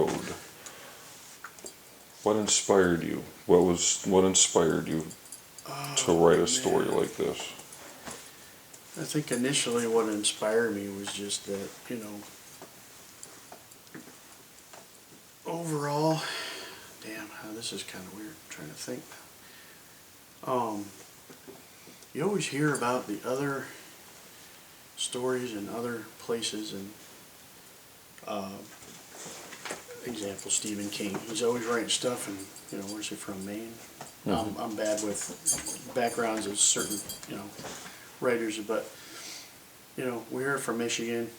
Road. What inspired you? What inspired you to write a story like this? I think initially what inspired me was just that, overall, this is kind of weird. I'm trying to think now. You always hear about the other stories in other places, and example, Stephen King. He's always writing stuff, and where's he from? Maine. I'm bad with backgrounds of certain writers, but we hear from Michigan.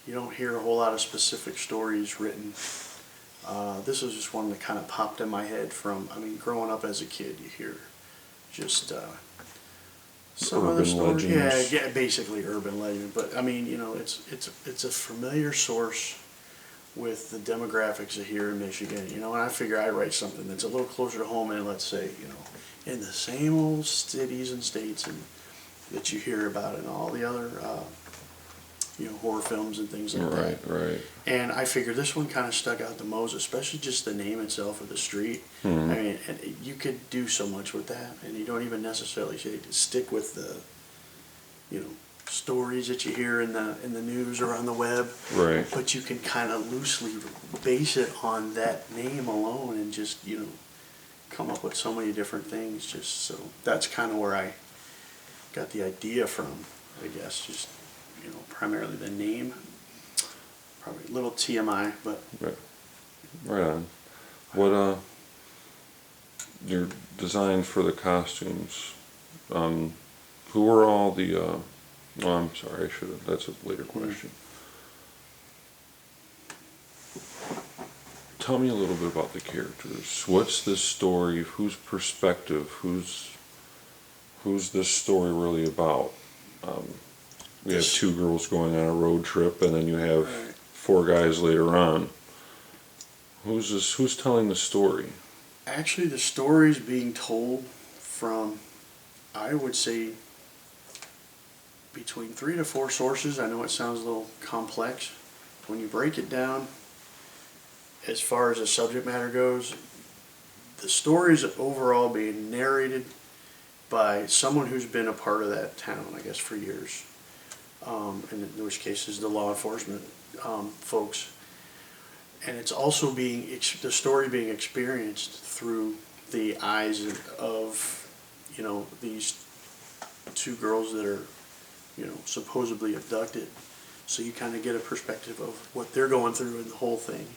You don't hear a whole lot of specific stories written. This was just one that kind of popped in my head from, growing up as a kid, you hear just some of the stories. Yeah, basically urban legend. But it's a familiar source with the demographics of here in Michigan. And I figure I write something that's a little closer to home, and let's say, in the same old cities and states and that you hear about in all the other horror films and things like that. Right. And I figured this one kind of stuck out the most, especially just the name itself of the street. And you could do so much with that, and you don't even necessarily stick with the, stories that you hear in the news or on the web. Right. But you can kind of loosely base it on that name alone, and just come up with so many different things. So that's kind of where I got the idea from, I guess. Just primarily the name. Probably a little TMI, but right on. What your design for the costumes? Who were all the? Oh, I'm sorry. I should have. That's a later question. Tell me a little bit about the characters. What's this story? Whose perspective? Who's this story really about? We have two girls going on a road trip, and then you have four guys later on. Who's telling the story? Actually, the story's being told from, I would say, between 3 to 4 sources. I know it sounds a little complex. When you break it down, as far as the subject matter goes, the story's overall being narrated by someone who's been a part of that town, I guess, for years. In those cases, the law enforcement folks. And it's also the story being experienced through the eyes of, these two girls that are, supposedly abducted. So you kind of get a perspective of what they're going through in the whole thing.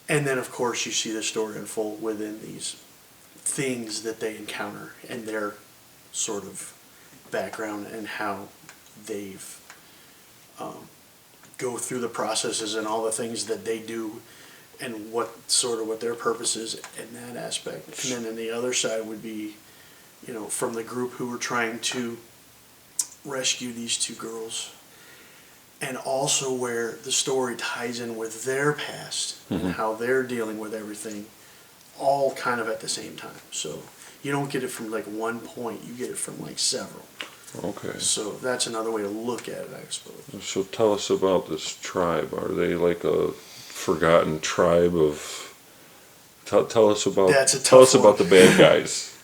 And then, of course, you see the story unfold within these things that they encounter and their sort of background and how they've go through the processes and all the things that they do and what their purpose is in that aspect. And then on the other side would be, from the group who were trying to rescue these two girls, and also where the story ties in with their past and how they're dealing with everything, all kind of at the same time. So you don't get it from like one point, you get it from like several. Okay. So that's another way to look at it, I suppose. So tell us about this tribe. Are they like a forgotten tribe of? Tell us about. Tell us about the bad guys.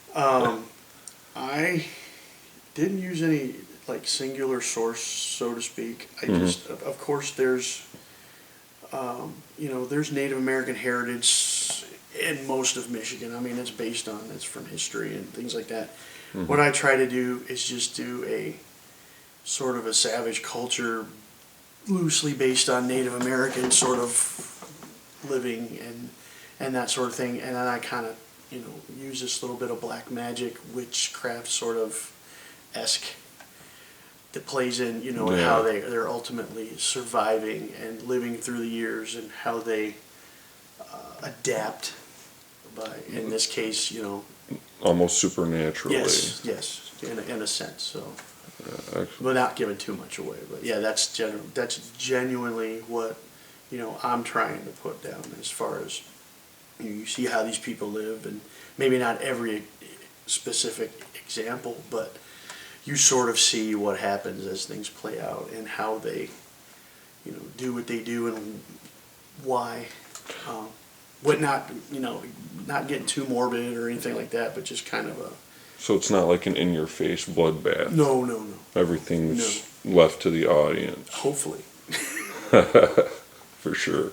I didn't use any like singular source, so to speak. I just, of course, there's Native American heritage in most of Michigan. It's from history and things like that. What I try to do is just do a sort of a savage culture loosely based on Native American sort of living and that sort of thing. And then I kind of, use this little bit of black magic, witchcraft sort of esque that plays in, how they're ultimately surviving and living through the years and how they adapt by, in this case, almost supernaturally. Yes, in a sense. So, without giving too much away, but yeah, that's genuinely what I'm trying to put down as far as you see how these people live, and maybe not every specific example, but you sort of see what happens as things play out and how they do what they do and why But not, not getting too morbid or anything like that, but just kind of a, So it's not like an in-your-face bloodbath. no, no, no, Everything's left to the audience, hopefully. for sure.